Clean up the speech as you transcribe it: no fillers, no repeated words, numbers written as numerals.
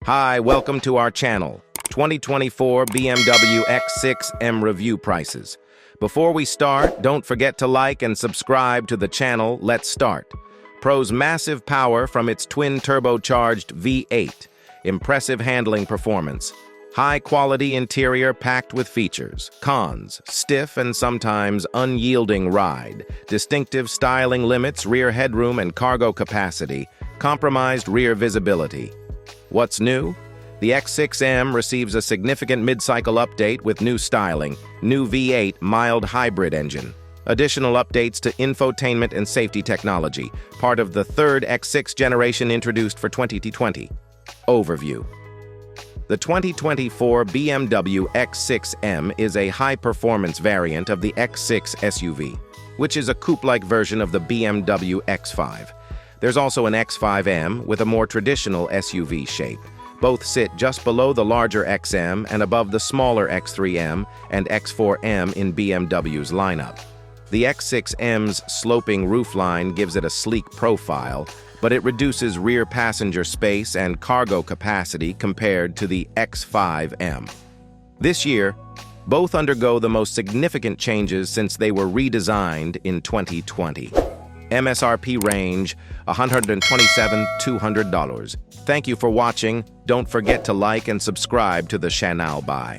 Hi, welcome to our channel, 2024 BMW X6 M review prices. Before we start, don't forget to like and subscribe to the channel. Let's start. Pros: massive power from its twin-turbocharged V8, impressive handling performance, high-quality interior packed with features. Cons: stiff and sometimes unyielding ride, distinctive styling limits, rear headroom and cargo capacity, compromised rear visibility. What's new? The X6M receives a significant mid-cycle update with new styling, new V8 mild hybrid engine. Additional updates to infotainment and safety technology, part of the third X6 generation introduced for 2020. Overview. The 2024 BMW X6M is a high-performance variant of the X6 SUV, which is a coupe-like version of the BMW X5. There's also an X5M with a more traditional SUV shape. Both sit just below the larger XM and above the smaller X3M and X4M in BMW's lineup. The X6M's sloping roofline gives it a sleek profile, but it reduces rear passenger space and cargo capacity compared to the X5M. This year, both undergo the most significant changes since they were redesigned in 2020. MSRP range $127,200. Thank you for watching. Don't forget to like and subscribe to the channel. Bye.